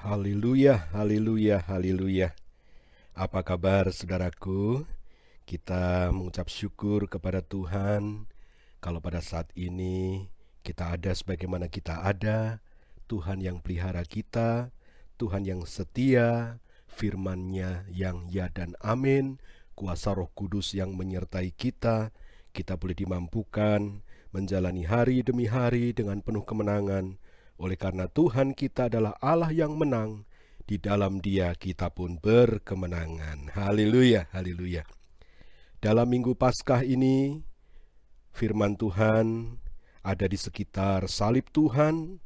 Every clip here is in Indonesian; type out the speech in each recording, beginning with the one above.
Haleluya, haleluya, haleluya. Apa kabar saudaraku? Kita mengucap syukur kepada Tuhan kalau pada saat ini kita ada sebagaimana kita ada. Tuhan yang pelihara kita, Tuhan yang setia, firman-Nya yang ya dan amin, kuasa Roh Kudus yang menyertai kita. Kita boleh dimampukan menjalani hari demi hari dengan penuh kemenangan. Oleh karena Tuhan kita adalah Allah yang menang, di dalam Dia kita pun berkemenangan. Haleluya, haleluya. Dalam Minggu Paskah ini, firman Tuhan ada di sekitar salib Tuhan.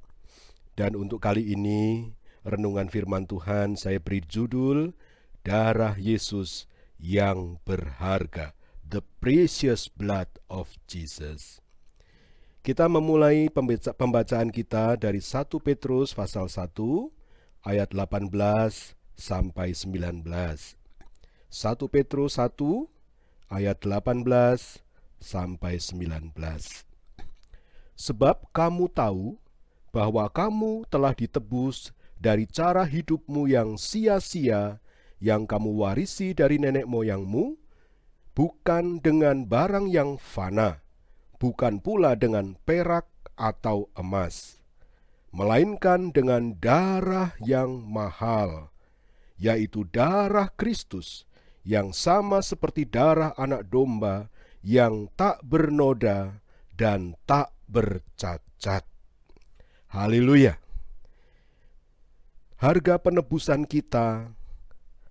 Dan untuk kali ini, renungan firman Tuhan saya beri judul Darah Yesus yang berharga, The Precious Blood of Jesus. Kita memulai pembacaan kita dari 1 Petrus pasal 1 ayat 18 sampai 19. 1 Petrus 1 ayat 18 sampai 19. Sebab kamu tahu bahwa kamu telah ditebus dari cara hidupmu yang sia-sia yang kamu warisi dari nenek moyangmu, bukan dengan barang yang fana, bukan pula dengan perak atau emas, melainkan dengan darah yang mahal, yaitu darah Kristus, yang sama seperti darah anak domba yang tak bernoda dan tak bercacat. Haleluya. Harga penebusan kita,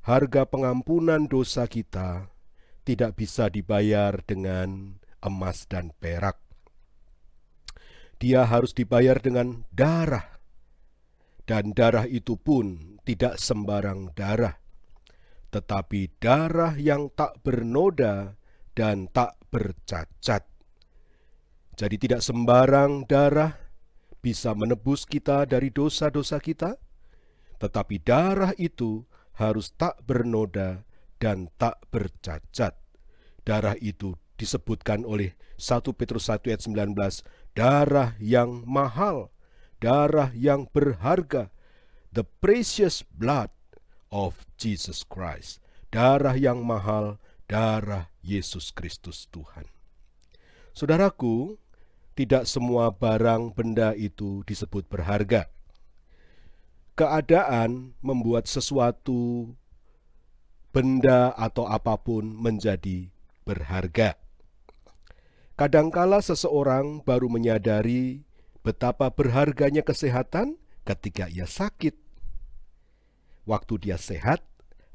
harga pengampunan dosa kita tidak bisa dibayar dengan emas dan perak. Dia harus dibayar dengan darah. Dan darah itu pun tidak sembarang darah, tetapi darah yang tak bernoda dan tak bercacat. Jadi tidak sembarang darah bisa menebus kita dari dosa-dosa kita, tetapi darah itu harus tak bernoda dan tak bercacat. Darah itu disebutkan oleh 1 Petrus 1 ayat 19, darah yang mahal, darah yang berharga, the precious blood of Jesus Christ. Darah yang mahal, darah Yesus Kristus Tuhan. Saudaraku, tidak semua barang benda itu disebut berharga. Keadaan membuat sesuatu benda atau apapun menjadi berharga. Kadangkala seseorang baru menyadari betapa berharganya kesehatan ketika ia sakit. Waktu dia sehat,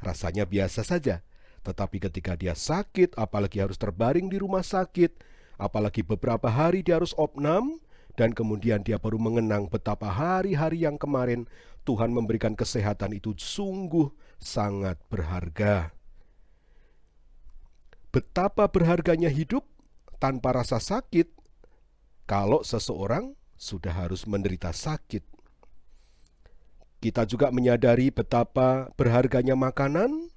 rasanya biasa saja. Tetapi ketika dia sakit, apalagi harus terbaring di rumah sakit, apalagi beberapa hari dia harus opnam, dan kemudian dia baru mengenang betapa hari-hari yang kemarin Tuhan memberikan kesehatan itu sungguh sangat berharga. Betapa berharganya hidup tanpa rasa sakit kalau seseorang sudah harus menderita sakit. Kita juga menyadari betapa berharganya makanan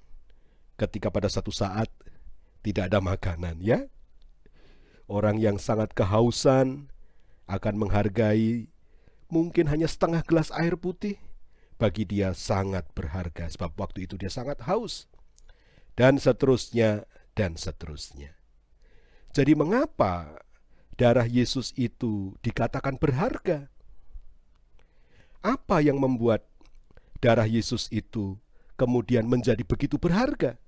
ketika pada satu saat tidak ada makanan, ya. Orang yang sangat kehausan akan menghargai mungkin hanya setengah gelas air putih. Bagi dia sangat berharga sebab waktu itu dia sangat haus. Dan seterusnya, dan seterusnya. Jadi mengapa darah Yesus itu dikatakan berharga? Apa yang membuat darah Yesus itu kemudian menjadi begitu berharga?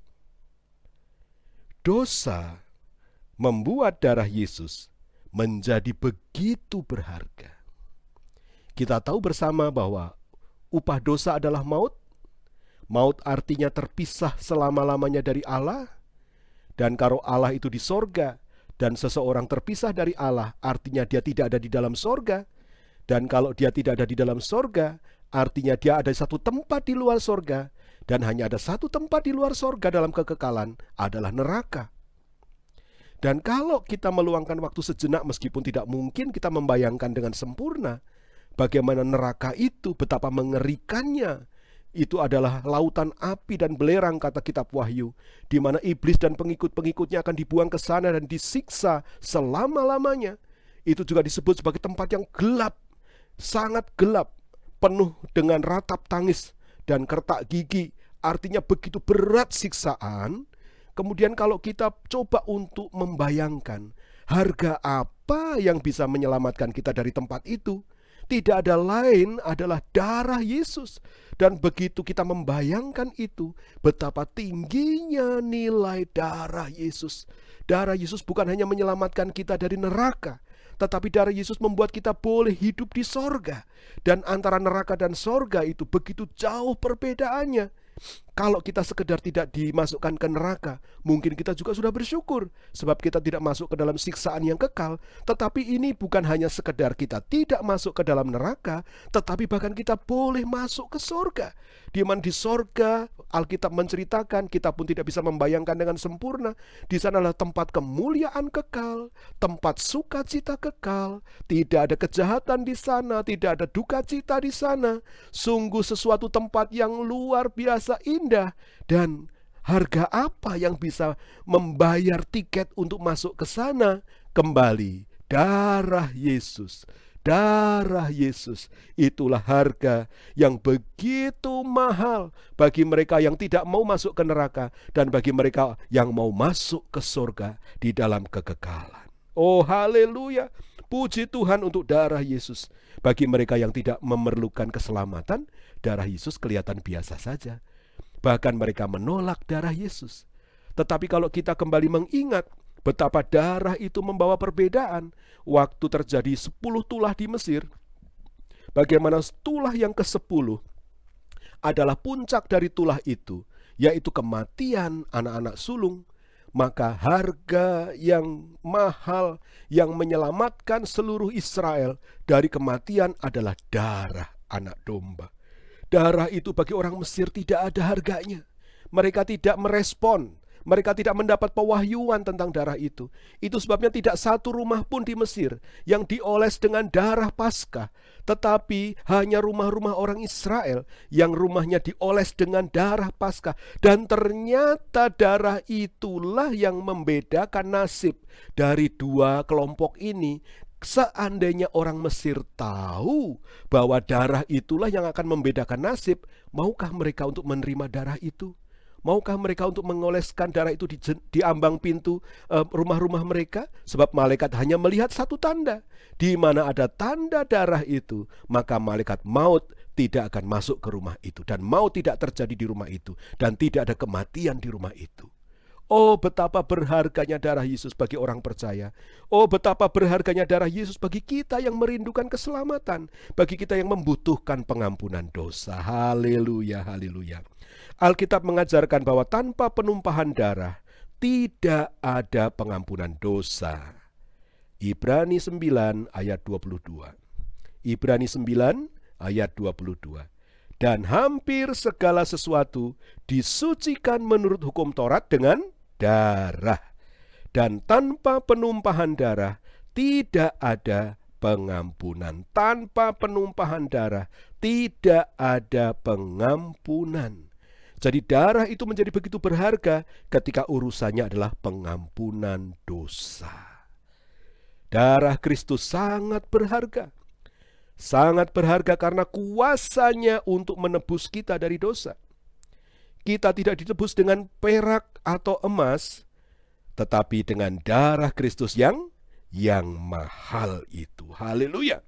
Dosa membuat darah Yesus menjadi begitu berharga. Kita tahu bersama bahwa upah dosa adalah maut. Maut artinya terpisah selama-lamanya dari Allah. Dan kalau Allah itu di sorga, dan seseorang terpisah dari Allah, artinya dia tidak ada di dalam sorga. Dan kalau dia tidak ada di dalam sorga, artinya dia ada satu tempat di luar sorga. Dan hanya ada satu tempat di luar sorga dalam kekekalan, adalah neraka. Dan kalau kita meluangkan waktu sejenak, meskipun tidak mungkin kita membayangkan dengan sempurna bagaimana neraka itu, betapa mengerikannya. Itu adalah lautan api dan belerang, kata kitab Wahyu, di mana iblis dan pengikut-pengikutnya akan dibuang ke sana dan disiksa selama-lamanya. Itu juga disebut sebagai tempat yang gelap, sangat gelap, penuh dengan ratap tangis, dan kertak gigi, artinya begitu berat siksaan. Kemudian kalau kita coba untuk membayangkan harga apa yang bisa menyelamatkan kita dari tempat itu, tidak ada lain adalah darah Yesus. Dan begitu kita membayangkan itu, betapa tingginya nilai darah Yesus. Darah Yesus bukan hanya menyelamatkan kita dari neraka, tetapi darah Yesus membuat kita boleh hidup di sorga. Dan antara neraka dan sorga itu begitu jauh perbedaannya. Kalau kita sekedar tidak dimasukkan ke neraka, mungkin kita juga sudah bersyukur, sebab kita tidak masuk ke dalam siksaan yang kekal. Tetapi ini bukan hanya sekedar kita tidak masuk ke dalam neraka, tetapi bahkan kita boleh masuk ke sorga. Di mana di sorga, Alkitab menceritakan, kita pun tidak bisa membayangkan dengan sempurna. Di sanalah tempat kemuliaan kekal, tempat sukacita kekal. Tidak ada kejahatan di sana, tidak ada duka cita di sana. Sungguh sesuatu tempat yang luar biasa indah. Dan harga apa yang bisa membayar tiket untuk masuk ke sana? Kembali, darah Yesus. Darah Yesus, itulah harga yang begitu mahal bagi mereka yang tidak mau masuk ke neraka dan bagi mereka yang mau masuk ke surga di dalam kekekalan. Oh haleluya, puji Tuhan untuk darah Yesus. Bagi mereka yang tidak memerlukan keselamatan, darah Yesus kelihatan biasa saja. Bahkan mereka menolak darah Yesus. Tetapi kalau kita kembali mengingat betapa darah itu membawa perbedaan. Waktu terjadi 10 tulah di Mesir, bagaimana tulah yang ke-10 adalah puncak dari tulah itu, yaitu kematian anak-anak sulung. Maka harga yang mahal yang menyelamatkan seluruh Israel dari kematian adalah darah anak domba. Darah itu bagi orang Mesir tidak ada harganya. Mereka tidak merespon. Mereka tidak mendapat pewahyuan tentang darah itu. Itu sebabnya tidak satu rumah pun di Mesir yang dioles dengan darah Paskah, tetapi hanya rumah-rumah orang Israel yang rumahnya dioles dengan darah Paskah. Dan ternyata darah itulah yang membedakan nasib dari dua kelompok ini. Seandainya orang Mesir tahu bahwa darah itulah yang akan membedakan nasib, maukah mereka untuk menerima darah itu? Maukah mereka untuk mengoleskan darah itu di ambang pintu rumah-rumah mereka? Sebab malaikat hanya melihat satu tanda. Di mana ada tanda darah itu, maka malaikat maut tidak akan masuk ke rumah itu. Dan maut tidak terjadi di rumah itu. Dan tidak ada kematian di rumah itu. Oh betapa berharganya darah Yesus bagi orang percaya. Oh betapa berharganya darah Yesus bagi kita yang merindukan keselamatan, bagi kita yang membutuhkan pengampunan dosa. Haleluya, haleluya. Alkitab mengajarkan bahwa tanpa penumpahan darah tidak ada pengampunan dosa. Ibrani 9 ayat 22. Ibrani 9 ayat 22. Dan hampir segala sesuatu disucikan menurut hukum Taurat dengan darah. Dan tanpa penumpahan darah tidak ada pengampunan. Tanpa penumpahan darah tidak ada pengampunan. Jadi darah itu menjadi begitu berharga ketika urusannya adalah pengampunan dosa. Darah Kristus sangat berharga. Sangat berharga karena kuasanya untuk menebus kita dari dosa. Kita tidak ditebus dengan perak atau emas, tetapi dengan darah Kristus yang mahal itu. Haleluya.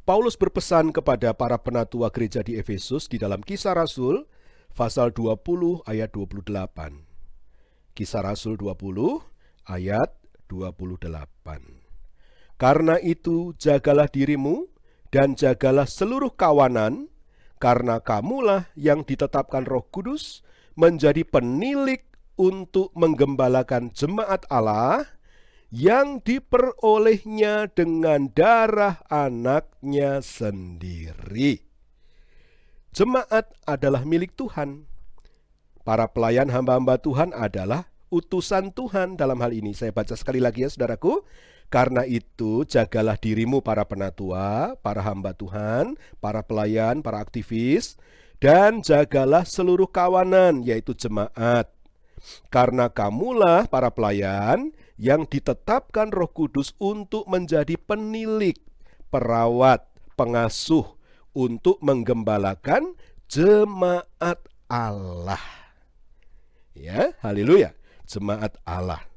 Paulus berpesan kepada para penatua gereja di Efesus di dalam Kisah Rasul pasal 20 ayat 28. Kisah Rasul 20 ayat 28. Karena itu jagalah dirimu dan jagalah seluruh kawanan, karena kamulah yang ditetapkan Roh Kudus menjadi penilik untuk menggembalakan jemaat Allah yang diperolehnya dengan darah anaknya sendiri. Jemaat adalah milik Tuhan. Para pelayan hamba-hamba Tuhan adalah utusan Tuhan dalam hal ini. Saya baca sekali lagi ya saudaraku. Karena itu jagalah dirimu para penatua, para hamba Tuhan, para pelayan, para aktivis, dan jagalah seluruh kawanan yaitu jemaat. Karena kamulah para pelayan yang ditetapkan Roh Kudus untuk menjadi penilik, perawat, pengasuh untuk menggembalakan jemaat Allah. Ya, haleluya. Jemaat Allah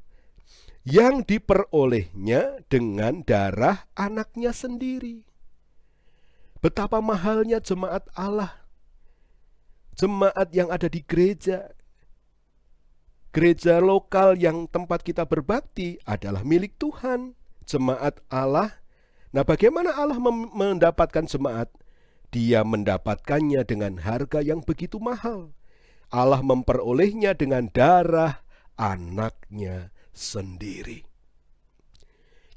yang diperolehnya dengan darah anaknya sendiri. Betapa mahalnya jemaat Allah. Jemaat yang ada di gereja. Gereja lokal yang tempat kita berbakti adalah milik Tuhan. Jemaat Allah. Nah, bagaimana Allah mendapatkan jemaat? Dia mendapatkannya dengan harga yang begitu mahal. Allah memperolehnya dengan darah anaknya sendiri.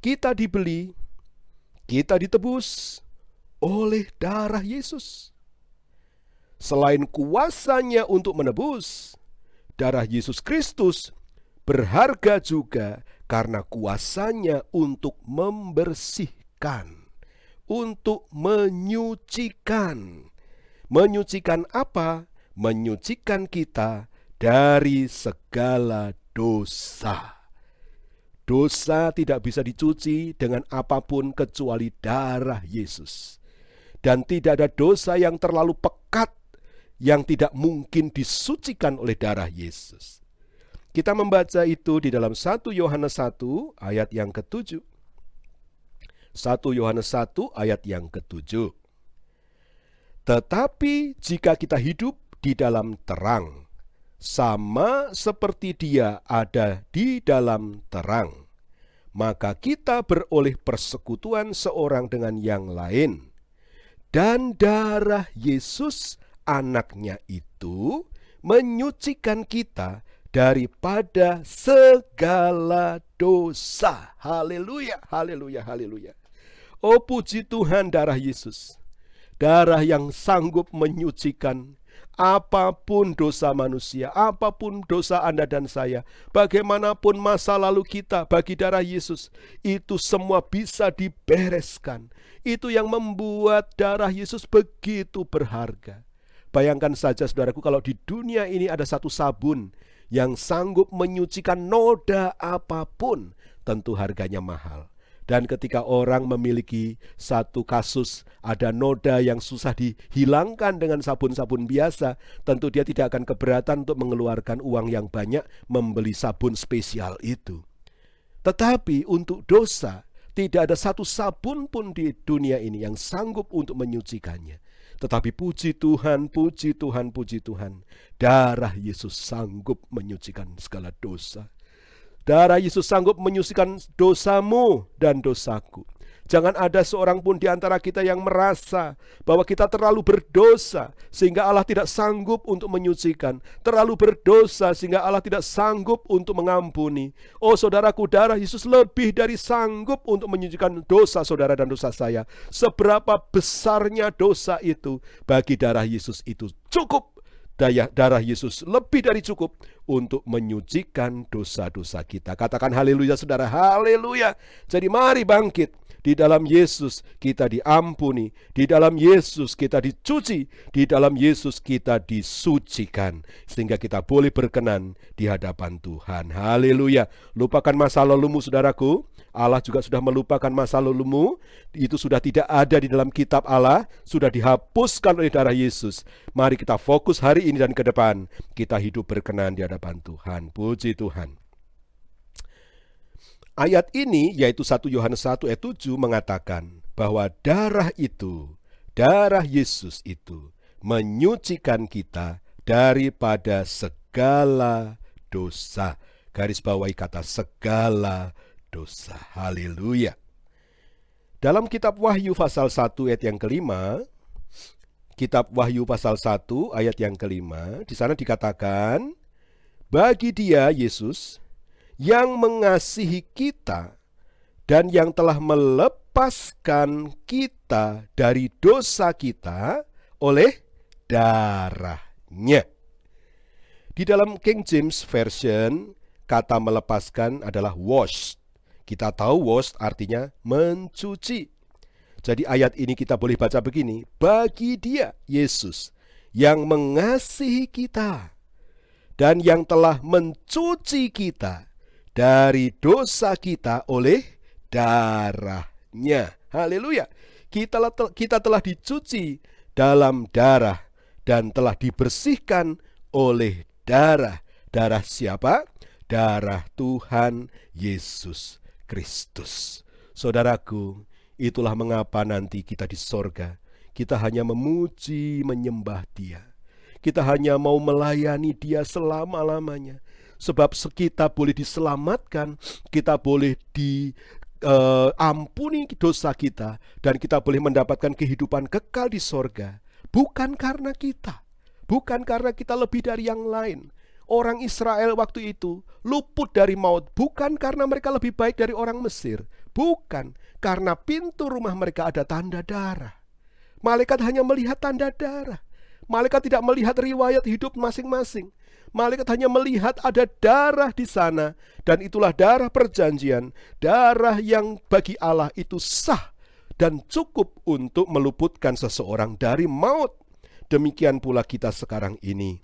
Kita dibeli, kita ditebus oleh darah Yesus. Selain kuasanya untuk menebus, darah Yesus Kristus berharga juga karena kuasanya untuk membersihkan, untuk menyucikan. Menyucikan apa? Menyucikan kita dari segala dosa. Dosa tidak bisa dicuci dengan apapun kecuali darah Yesus. Dan tidak ada dosa yang terlalu pekat yang tidak mungkin disucikan oleh darah Yesus. Kita membaca itu di dalam 1 Yohanes 1 ayat yang ke-7. 1 Yohanes 1 ayat yang ke-7. Tetapi jika kita hidup di dalam terang, sama seperti Dia ada di dalam terang, maka kita beroleh persekutuan seorang dengan yang lain. Dan darah Yesus anaknya itu menyucikan kita daripada segala dosa. Haleluya, haleluya, haleluya. Oh, puji Tuhan, darah Yesus. Darah yang sanggup menyucikan apapun dosa manusia, apapun dosa Anda dan saya, bagaimanapun masa lalu kita, bagi darah Yesus, itu semua bisa dibereskan. Itu yang membuat darah Yesus begitu berharga. Bayangkan saja saudaraku, kalau di dunia ini ada satu sabun yang sanggup menyucikan noda apapun, tentu harganya mahal. Dan ketika orang memiliki satu kasus, ada noda yang susah dihilangkan dengan sabun-sabun biasa, tentu dia tidak akan keberatan untuk mengeluarkan uang yang banyak membeli sabun spesial itu. Tetapi untuk dosa, tidak ada satu sabun pun di dunia ini yang sanggup untuk menyucikannya. Tetapi puji Tuhan, puji Tuhan, puji Tuhan, darah Yesus sanggup menyucikan segala dosa. Darah Yesus sanggup menyucikan dosamu dan dosaku. Jangan ada seorang pun di antara kita yang merasa bahwa kita terlalu berdosa sehingga Allah tidak sanggup untuk menyucikan, terlalu berdosa sehingga Allah tidak sanggup untuk mengampuni. Oh saudaraku, darah Yesus lebih dari sanggup untuk menyucikan dosa saudara dan dosa saya. Seberapa besarnya dosa itu, bagi darah Yesus itu cukup. Darah Yesus lebih dari cukup untuk menyucikan dosa-dosa kita. Katakan haleluya saudara, haleluya. Jadi mari bangkit. Di dalam Yesus kita diampuni, di dalam Yesus kita dicuci, di dalam Yesus kita disucikan, sehingga kita boleh berkenan di hadapan Tuhan. Haleluya. Lupakan masa lalumu saudaraku. Allah juga sudah melupakan masa lalumu. Itu sudah tidak ada di dalam kitab Allah, sudah dihapuskan oleh darah Yesus. Mari kita fokus hari ini dan ke depan, kita hidup berkenan di hadapan Tuhan. Puji Tuhan. Ayat ini, yaitu 1 Yohanes 1 ayat 7, mengatakan bahwa darah itu, darah Yesus itu menyucikan kita daripada segala dosa. Garis bawahi kata segala dosa. Haleluya. Dalam kitab Wahyu pasal 1 ayat yang kelima, kitab Wahyu pasal 1 ayat yang kelima, di sana dikatakan, bagi Dia, Yesus, yang mengasihi kita dan yang telah melepaskan kita dari dosa kita oleh darahnya. Di dalam King James Version, kata melepaskan adalah wash. Kita tahu wash artinya mencuci. Jadi ayat ini kita boleh baca begini, bagi Dia, Yesus, yang mengasihi kita dan yang telah mencuci kita dari dosa kita oleh darahnya. Haleluya. Kita telah dicuci dalam darah dan telah dibersihkan oleh darah. Darah siapa? Darah Tuhan Yesus Kristus. Saudaraku, itulah mengapa nanti kita di sorga, kita hanya memuji, menyembah Dia. Kita hanya mau melayani Dia selama-lamanya. Sebab kita boleh diselamatkan, kita boleh ampuni dosa kita, dan kita boleh mendapatkan kehidupan kekal di sorga. Bukan karena kita, bukan karena kita lebih dari yang lain. Orang Israel waktu itu luput dari maut bukan karena mereka lebih baik dari orang Mesir. Bukan, karena pintu rumah mereka ada tanda darah. Malaikat hanya melihat tanda darah. Malaikat tidak melihat riwayat hidup masing-masing. Malaikat hanya melihat ada darah di sana, dan itulah darah perjanjian, darah yang bagi Allah itu sah dan cukup untuk meluputkan seseorang dari maut. Demikian pula kita sekarang ini.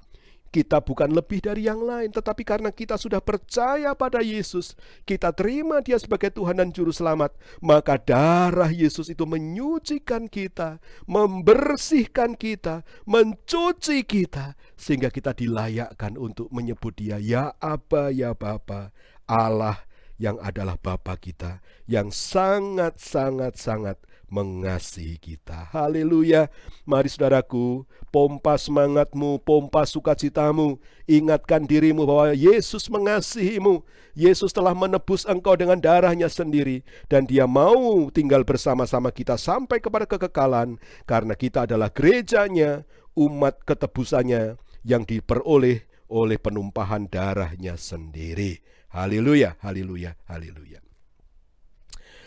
Kita bukan lebih dari yang lain, tetapi karena kita sudah percaya pada Yesus, kita terima Dia sebagai Tuhan dan Juru Selamat, maka darah Yesus itu menyucikan kita, membersihkan kita, mencuci kita, sehingga kita dilayakkan untuk menyebut Dia, ya Aba, ya Bapa, Allah yang adalah Bapa kita, yang sangat-sangat-sangat mengasihi kita. Haleluya. Mari saudaraku, pompa semangatmu, pompa sukacitamu. Ingatkan dirimu bahwa Yesus mengasihimu. Yesus telah menebus engkau dengan darahnya sendiri, dan Dia mau tinggal bersama-sama kita sampai kepada kekekalan, karena kita adalah gerejanya, umat ketebusannya yang diperoleh oleh penumpahan darahnya sendiri. Haleluya, haleluya, haleluya.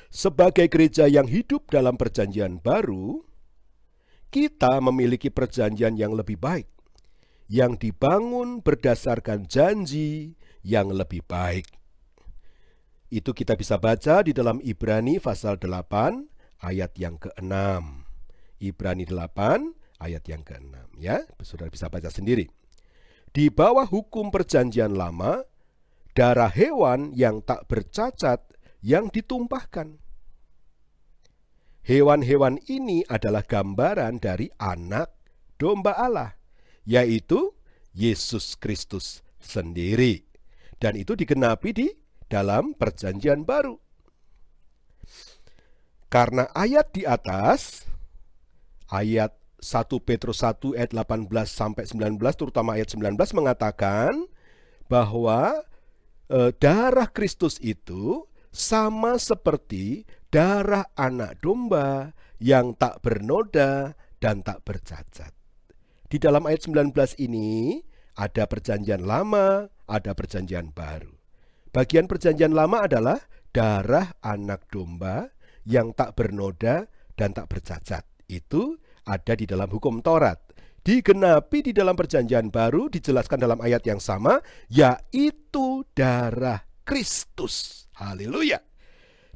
Sebagai gereja yang hidup dalam perjanjian baru, kita memiliki perjanjian yang lebih baik, yang dibangun berdasarkan janji yang lebih baik. Itu kita bisa baca di dalam Ibrani pasal 8 ayat yang ke-6. Ibrani 8 ayat yang ke-6, ya. Saudara bisa baca sendiri. Di bawah hukum perjanjian lama, darah hewan yang tak bercacat yang ditumpahkan. Hewan-hewan ini adalah gambaran dari anak domba Allah, yaitu Yesus Kristus sendiri. Dan itu digenapi di dalam perjanjian baru. Karena ayat di atas, ayat 1 Petrus 1 ayat 18 sampai 19, terutama ayat 19 mengatakan bahwa darah Kristus itu sama seperti darah anak domba yang tak bernoda dan tak bercacat. Di dalam ayat 19 ini ada perjanjian lama, ada perjanjian baru. Bagian perjanjian lama adalah darah anak domba yang tak bernoda dan tak bercacat. Itu ada di dalam hukum Taurat. Digenapi di dalam perjanjian baru, dijelaskan dalam ayat yang sama, yaitu darah Kristus. Haleluya.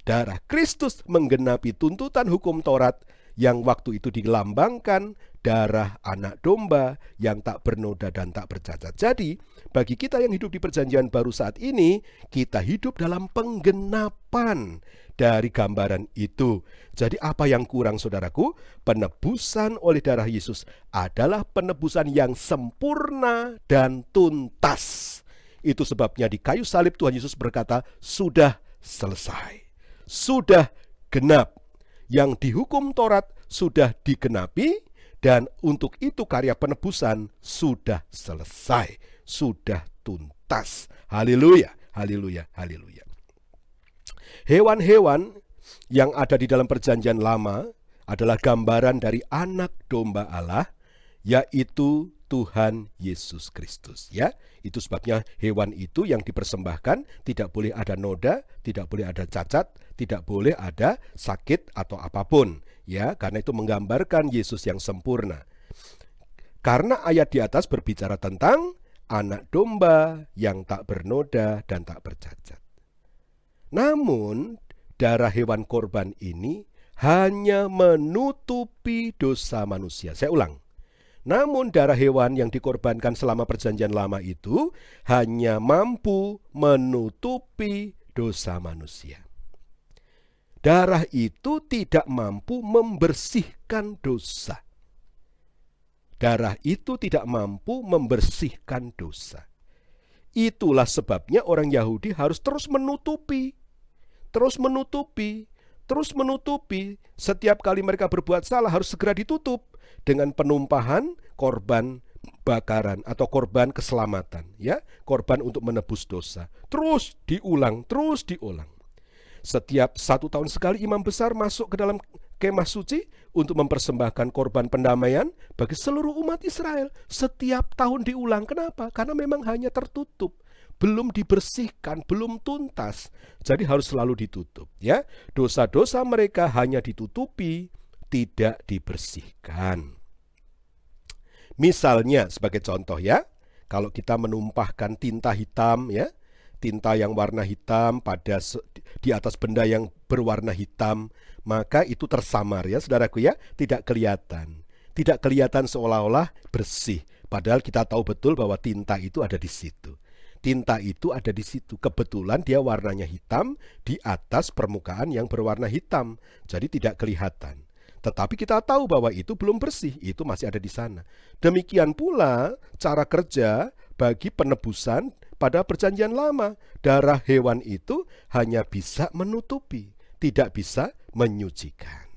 Darah Kristus menggenapi tuntutan hukum Taurat yang waktu itu dilambangkan darah anak domba yang tak bernoda dan tak bercacat. Jadi, bagi kita yang hidup di perjanjian baru saat ini, kita hidup dalam penggenapan dari gambaran itu. Jadi apa yang kurang, saudaraku? Penebusan oleh darah Yesus adalah penebusan yang sempurna dan tuntas. Itu sebabnya di kayu salib Tuhan Yesus berkata, sudah selesai, sudah genap. Yang dihukum Taurat sudah digenapi, dan untuk itu karya penebusan sudah selesai, sudah tuntas. Haleluya, haleluya, haleluya. Hewan-hewan yang ada di dalam perjanjian lama adalah gambaran dari anak domba Allah, yaitu Tuhan Yesus Kristus, ya. Itu sebabnya hewan itu yang dipersembahkan tidak boleh ada noda, tidak boleh ada cacat, tidak boleh ada sakit atau apapun, ya, karena itu menggambarkan Yesus yang sempurna. Karena ayat di atas berbicara tentang anak domba yang tak bernoda dan tak bercacat. Namun darah hewan korban ini hanya menutupi dosa manusia. Saya ulang. Namun darah hewan yang dikorbankan selama perjanjian lama itu hanya mampu menutupi dosa manusia. Darah itu tidak mampu membersihkan dosa. Darah itu tidak mampu membersihkan dosa. Itulah sebabnya orang Yahudi harus terus menutupi. Setiap kali mereka berbuat salah harus segera ditutup dengan penumpahan korban bakaran atau korban keselamatan, ya, korban untuk menebus dosa. Terus diulang. Setiap 1 tahun sekali imam besar masuk ke dalam kemah suci untuk mempersembahkan korban pendamaian bagi seluruh umat Israel. Setiap tahun diulang. Kenapa? Karena memang hanya tertutup, belum dibersihkan, belum tuntas. Jadi harus selalu ditutup, ya. Dosa-dosa mereka hanya ditutupi, tidak dibersihkan. Misalnya sebagai contoh, ya, kalau kita menumpahkan tinta hitam, ya, tinta yang warna hitam di atas benda yang berwarna hitam, maka itu tersamar, ya saudaraku, ya, tidak kelihatan seolah-olah bersih, padahal kita tahu betul bahwa tinta itu ada di situ. Kebetulan dia warnanya hitam di atas permukaan yang berwarna hitam, jadi tidak kelihatan. Tetapi kita tahu bahwa itu belum bersih, itu masih ada di sana. Demikian pula cara kerja bagi penebusan pada perjanjian lama. Darah hewan itu hanya bisa menutupi, tidak bisa menyucikan.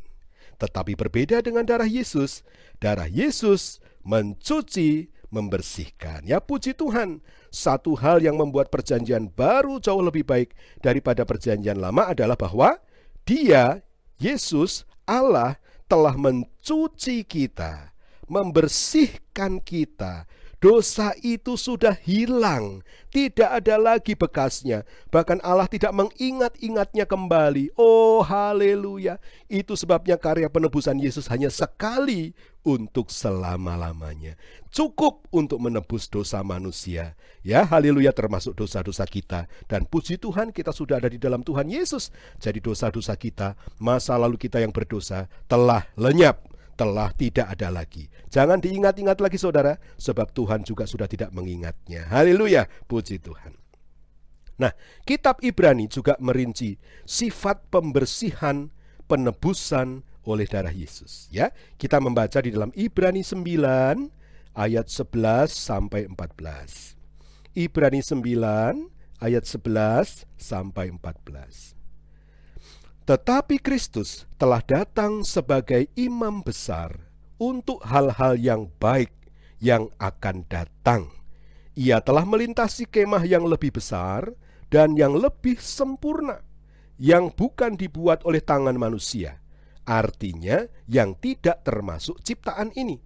Tetapi berbeda dengan darah Yesus. Darah Yesus mencuci, membersihkan. Ya, puji Tuhan. Satu hal yang membuat perjanjian baru jauh lebih baik daripada perjanjian lama adalah bahwa Dia, Yesus, Allah, telah mencuci kita, membersihkan kita. Dosa itu sudah hilang, tidak ada lagi bekasnya. Bahkan Allah tidak mengingat-ingatnya kembali. Oh, haleluya. Itu sebabnya karya penebusan Yesus hanya sekali untuk selama-lamanya. Cukup untuk menebus dosa manusia. Ya, haleluya, termasuk dosa-dosa kita. Dan puji Tuhan, kita sudah ada di dalam Tuhan Yesus. Jadi dosa-dosa kita, masa lalu kita yang berdosa telah lenyap, telah tidak ada lagi. Jangan diingat-ingat lagi, saudara, sebab Tuhan juga sudah tidak mengingatnya. Haleluya, puji Tuhan. Nah, kitab Ibrani juga merinci sifat pembersihan, penebusan oleh darah Yesus. Ya, kita membaca di dalam Ibrani 9 ayat 11 sampai 14. Ibrani 9 ayat 11 sampai 14. Tetapi Kristus telah datang sebagai imam besar untuk hal-hal yang baik yang akan datang. Ia telah melintasi kemah yang lebih besar dan yang lebih sempurna, yang bukan dibuat oleh tangan manusia, artinya yang tidak termasuk ciptaan ini.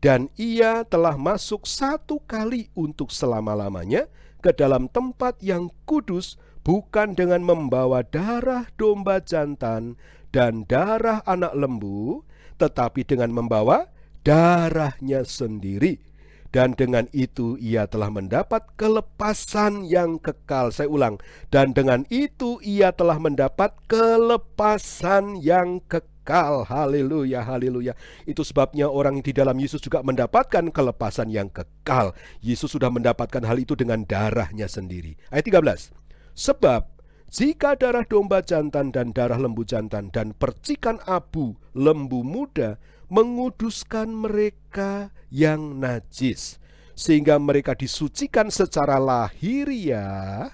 Dan ia telah masuk satu kali untuk selama-lamanya ke dalam tempat yang kudus, bukan dengan membawa darah domba jantan dan darah anak lembu, tetapi dengan membawa darahnya sendiri. Dan dengan itu ia telah mendapat kelepasan yang kekal. Saya ulang, dan dengan itu ia telah mendapat kelepasan yang kekal. Haleluya, haleluya. Itu sebabnya orang di dalam Yesus juga mendapatkan kelepasan yang kekal. Yesus sudah mendapatkan hal itu dengan darahnya sendiri. Ayat 13. Sebab jika darah domba jantan dan darah lembu jantan dan percikan abu lembu muda menguduskan mereka yang najis, sehingga mereka disucikan secara lahiriah,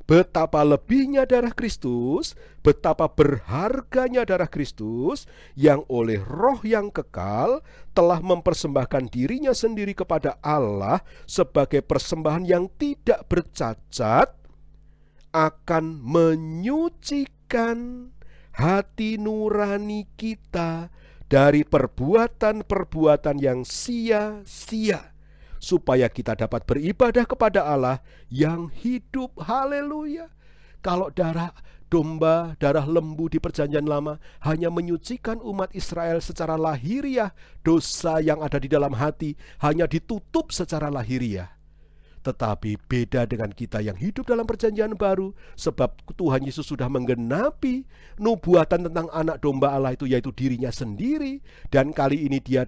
betapa lebihnya darah Kristus, betapa berharganya darah Kristus, yang oleh Roh yang kekal telah mempersembahkan dirinya sendiri kepada Allah sebagai persembahan yang tidak bercacat, akan menyucikan hati nurani kita dari perbuatan-perbuatan yang sia-sia, supaya kita dapat beribadah kepada Allah yang hidup. Haleluya. Kalau darah domba, darah lembu di perjanjian lama hanya menyucikan umat Israel secara lahiriah, dosa yang ada di dalam hati hanya ditutup secara lahiriah. Tetapi beda dengan kita yang hidup dalam perjanjian baru, sebab Tuhan Yesus sudah menggenapi nubuatan tentang anak domba Allah itu, yaitu dirinya sendiri. Dan kali ini dia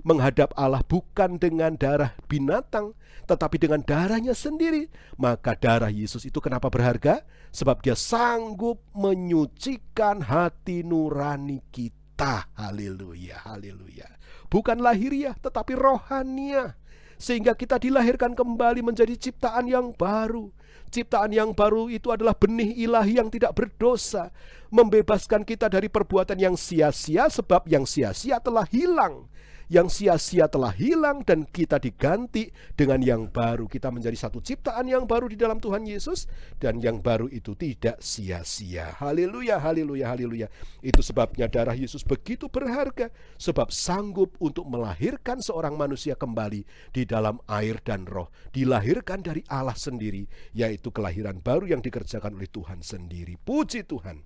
menghadap Allah bukan dengan darah binatang, tetapi dengan darahnya sendiri. Maka darah Yesus itu kenapa berharga? Sebab dia sanggup menyucikan hati nurani kita. kita. Haleluya, haleluya. Bukan lahiriah tetapi rohaniah. Sehingga kita dilahirkan kembali menjadi ciptaan yang baru. Ciptaan yang baru itu adalah benih ilahi yang tidak berdosa, membebaskan kita dari perbuatan yang sia-sia, sebab yang sia-sia telah hilang. Yang sia-sia telah hilang dan kita diganti dengan yang baru. Kita menjadi satu ciptaan yang baru di dalam Tuhan Yesus, dan yang baru itu tidak sia-sia. Haleluya, haleluya, haleluya. Itu sebabnya darah Yesus begitu berharga, sebab sanggup untuk melahirkan seorang manusia kembali di dalam air dan roh. Dilahirkan dari Allah sendiri, yaitu kelahiran baru yang dikerjakan oleh Tuhan sendiri. Puji Tuhan.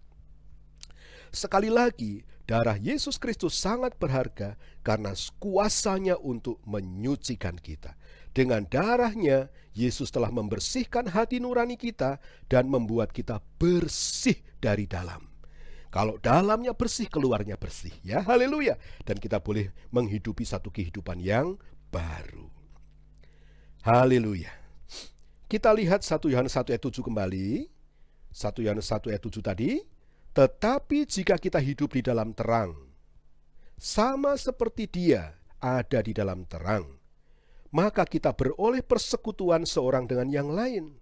Sekali lagi, darah Yesus Kristus sangat berharga karena kuasanya untuk menyucikan kita. Dengan darahnya, Yesus telah membersihkan hati nurani kita dan membuat kita bersih dari dalam. Kalau dalamnya bersih, keluarnya bersih. Ya, haleluya. Dan kita boleh menghidupi satu kehidupan yang baru. Haleluya. Kita lihat 1 Yohanes 1 ayat 7 kembali. 1 Yohanes 1 ayat 7 tadi. Tetapi jika kita hidup di dalam terang, sama seperti Dia ada di dalam terang, maka kita beroleh persekutuan seorang dengan yang lain.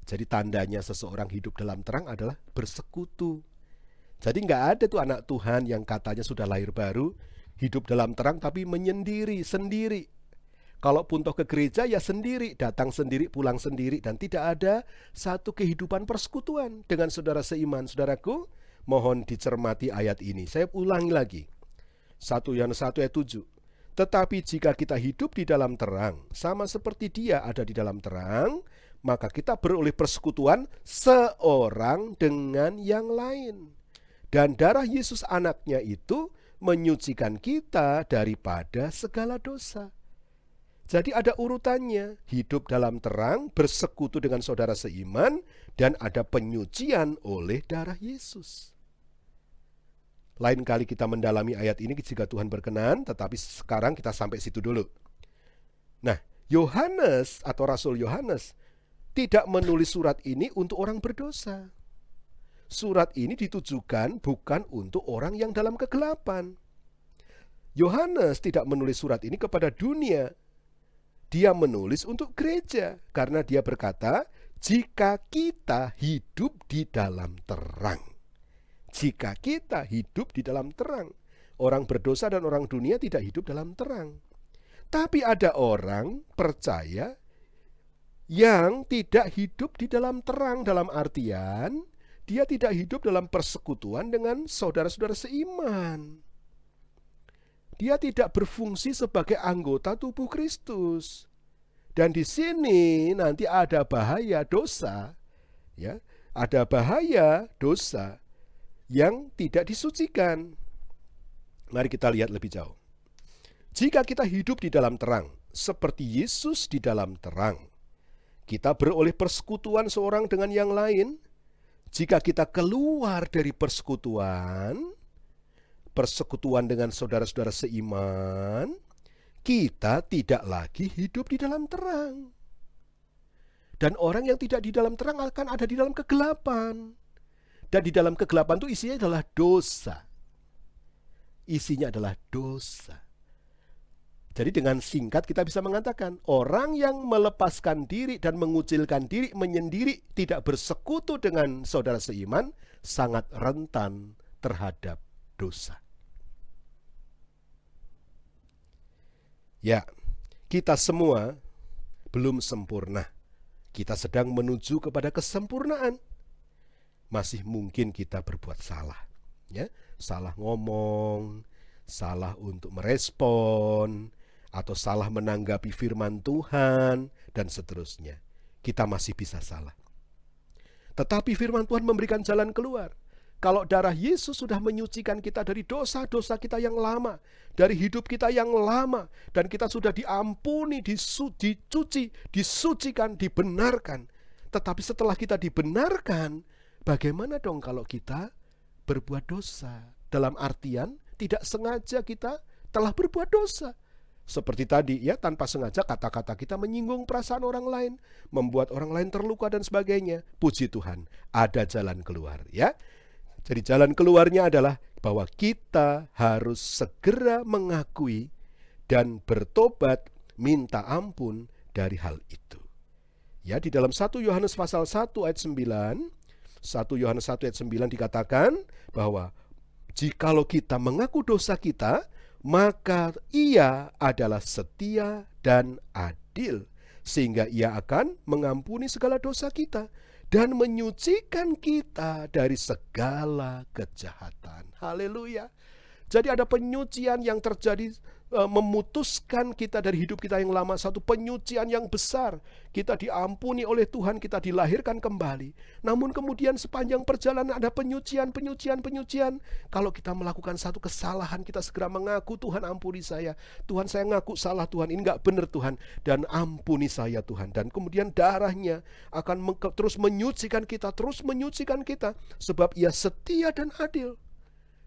Jadi tandanya seseorang hidup dalam terang adalah bersekutu. Jadi nggak ada tuh anak Tuhan yang katanya sudah lahir baru, hidup dalam terang tapi menyendiri, sendiri. Kalaupun toh ke gereja ya sendiri, datang sendiri, pulang sendiri, dan tidak ada satu kehidupan persekutuan dengan saudara seiman. Saudaraku, mohon dicermati ayat ini. Saya ulangi lagi. 1 Yohanes 1 ayat 7. Tetapi jika kita hidup di dalam terang, sama seperti Dia ada di dalam terang, maka kita beroleh persekutuan seorang dengan yang lain. Dan darah Yesus anaknya itu menyucikan kita daripada segala dosa. Jadi ada urutannya, hidup dalam terang, bersekutu dengan saudara seiman, dan ada penyucian oleh darah Yesus. Lain kali kita mendalami ayat ini jika Tuhan berkenan, tetapi sekarang kita sampai situ dulu. Nah, Yohanes atau Rasul Yohanes tidak menulis surat ini untuk orang berdosa. Surat ini ditujukan bukan untuk orang yang dalam kegelapan. Yohanes tidak menulis surat ini kepada dunia. Dia menulis untuk gereja karena dia berkata, jika kita hidup di dalam terang. Jika kita hidup di dalam terang. Orang berdosa dan orang dunia tidak hidup dalam terang. Tapi ada orang percaya yang tidak hidup di dalam terang, dalam artian dia tidak hidup dalam persekutuan dengan saudara-saudara seiman. Dia tidak berfungsi sebagai anggota tubuh Kristus. Dan di sini nanti ada bahaya dosa, ya, ada bahaya dosa yang tidak disucikan. Mari kita lihat lebih jauh. Jika kita hidup di dalam terang, seperti Yesus di dalam terang, kita beroleh persekutuan seorang dengan yang lain. Jika kita keluar dari persekutuan dengan saudara-saudara seiman, kita tidak lagi hidup di dalam terang. Dan orang yang tidak di dalam terang akan ada di dalam kegelapan. Dan di dalam kegelapan itu isinya adalah dosa. Isinya adalah dosa. Jadi dengan singkat kita bisa mengatakan, orang yang melepaskan diri dan mengucilkan diri, menyendiri, tidak bersekutu dengan saudara seiman, sangat rentan terhadap dosa. Ya, kita semua belum sempurna. Kita sedang menuju kepada kesempurnaan. Masih mungkin kita berbuat salah, ya, salah ngomong, salah untuk merespon, atau salah menanggapi firman Tuhan, dan seterusnya. Kita masih bisa salah. Tetapi firman Tuhan memberikan jalan keluar. Kalau darah Yesus sudah menyucikan kita dari dosa-dosa kita yang lama, dari hidup kita yang lama, dan kita sudah diampuni, dicuci, disucikan, dibenarkan. Tetapi setelah kita dibenarkan, bagaimana dong kalau kita berbuat dosa? Dalam artian tidak sengaja kita telah berbuat dosa. Seperti tadi, ya, tanpa sengaja kata-kata kita menyinggung perasaan orang lain, membuat orang lain terluka dan sebagainya. Puji Tuhan, ada jalan keluar, ya. Jadi jalan keluarnya adalah bahwa kita harus segera mengakui dan bertobat minta ampun dari hal itu. Ya, di dalam 1 Yohanes pasal 1 ayat 9, 1 Yohanes 1 ayat 9 dikatakan bahwa jikalau kita mengaku dosa kita, maka Ia adalah setia dan adil, sehingga Ia akan mengampuni segala dosa kita dan menyucikan kita dari segala kejahatan. Haleluya. Jadi ada penyucian yang terjadi, memutuskan kita dari hidup kita yang lama. Satu penyucian yang besar. Kita diampuni oleh Tuhan, kita dilahirkan kembali. Namun kemudian sepanjang perjalanan ada penyucian. Kalau kita melakukan satu kesalahan, kita segera mengaku, Tuhan ampuni saya. Tuhan, saya ngaku salah Tuhan, ini gak benar Tuhan, dan ampuni saya Tuhan. Dan kemudian darahnya akan terus menyucikan kita, sebab Ia setia dan adil.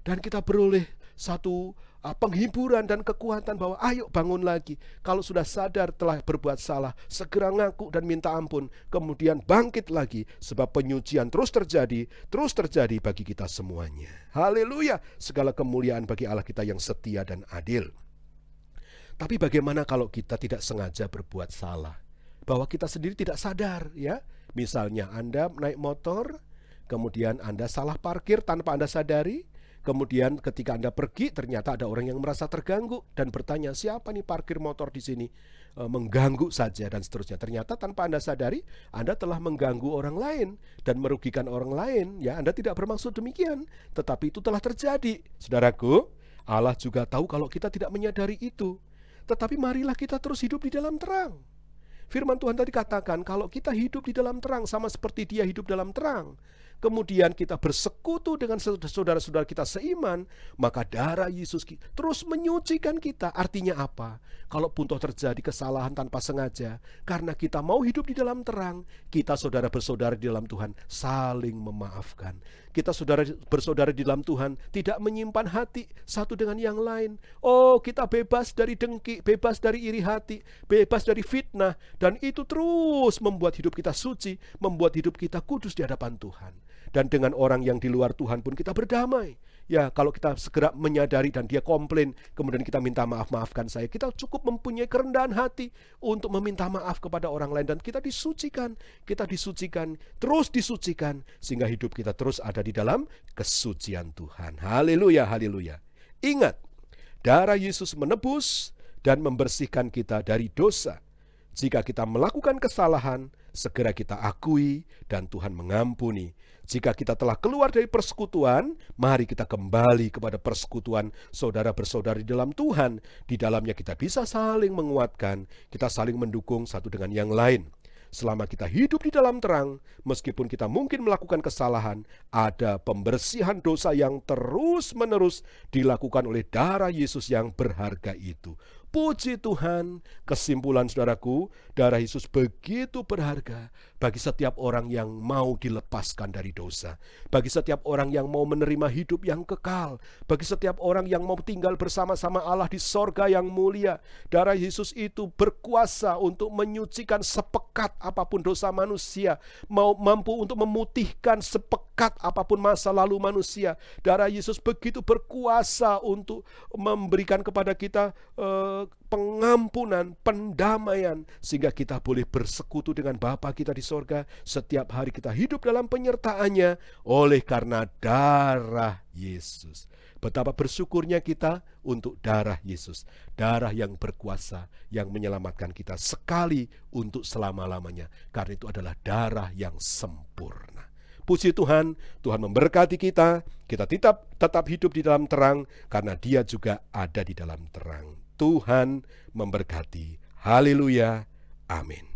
Dan kita beroleh satu penghiburan dan kekuatan bahwa ayo bangun lagi. Kalau sudah sadar telah berbuat salah, segera ngaku dan minta ampun, kemudian bangkit lagi, sebab penyucian terus terjadi bagi kita semuanya. Haleluya, segala kemuliaan bagi Allah kita yang setia dan adil. Tapi bagaimana kalau kita tidak sengaja berbuat salah, bahwa kita sendiri tidak sadar, ya? Misalnya Anda naik motor, kemudian Anda salah parkir tanpa Anda sadari. Kemudian ketika Anda pergi, ternyata ada orang yang merasa terganggu dan bertanya, siapa nih parkir motor di sini? Mengganggu saja dan seterusnya. Ternyata tanpa Anda sadari, Anda telah mengganggu orang lain dan merugikan orang lain. Ya, Anda tidak bermaksud demikian, tetapi itu telah terjadi. Saudaraku, Allah juga tahu kalau kita tidak menyadari itu. Tetapi marilah kita terus hidup di dalam terang. Firman Tuhan tadi katakan, kalau kita hidup di dalam terang sama seperti Dia hidup dalam terang, kemudian kita bersekutu dengan saudara-saudara kita seiman, maka darah Yesus terus menyucikan kita. Artinya apa? Kalaupun toh terjadi kesalahan tanpa sengaja, karena kita mau hidup di dalam terang, kita saudara bersaudara di dalam Tuhan saling memaafkan. Kita saudara bersaudara di dalam Tuhan tidak menyimpan hati satu dengan yang lain. Oh, kita bebas dari dengki, bebas dari iri hati, bebas dari fitnah, dan itu terus membuat hidup kita suci, membuat hidup kita kudus di hadapan Tuhan. Dan dengan orang yang di luar Tuhan pun kita berdamai. Ya, kalau kita segera menyadari dan dia komplain, kemudian kita minta maaf, maafkan saya, kita cukup mempunyai kerendahan hati untuk meminta maaf kepada orang lain. Dan kita disucikan, terus disucikan, sehingga hidup kita terus ada di dalam kesucian Tuhan. Haleluya, haleluya. Ingat, darah Yesus menebus dan membersihkan kita dari dosa. Jika kita melakukan kesalahan, segera kita akui dan Tuhan mengampuni. Jika kita telah keluar dari persekutuan, mari kita kembali kepada persekutuan saudara bersaudari dalam Tuhan. Di dalamnya kita bisa saling menguatkan, kita saling mendukung satu dengan yang lain. Selama kita hidup di dalam terang, meskipun kita mungkin melakukan kesalahan, ada pembersihan dosa yang terus-menerus dilakukan oleh darah Yesus yang berharga itu. Puji Tuhan, kesimpulan saudaraku, darah Yesus begitu berharga bagi setiap orang yang mau dilepaskan dari dosa, bagi setiap orang yang mau menerima hidup yang kekal, bagi setiap orang yang mau tinggal bersama-sama Allah di sorga yang mulia. Darah Yesus itu berkuasa untuk menyucikan sepekat apapun dosa manusia, mampu untuk memutihkan sepekat apapun masa lalu manusia. Darah Yesus begitu berkuasa untuk memberikan kepada kita pengampunan, pendamaian, sehingga kita boleh bersekutu dengan Bapa kita di sorga. Setiap hari kita hidup dalam penyertaannya oleh karena darah Yesus. Betapa bersyukurnya kita untuk darah Yesus, darah yang berkuasa, yang menyelamatkan kita sekali untuk selama-lamanya, karena itu adalah darah yang sempurna. Puji Tuhan, Tuhan memberkati kita tetap hidup di dalam terang, karena Dia juga ada di dalam terang. Tuhan memberkati. Haleluya. Amin.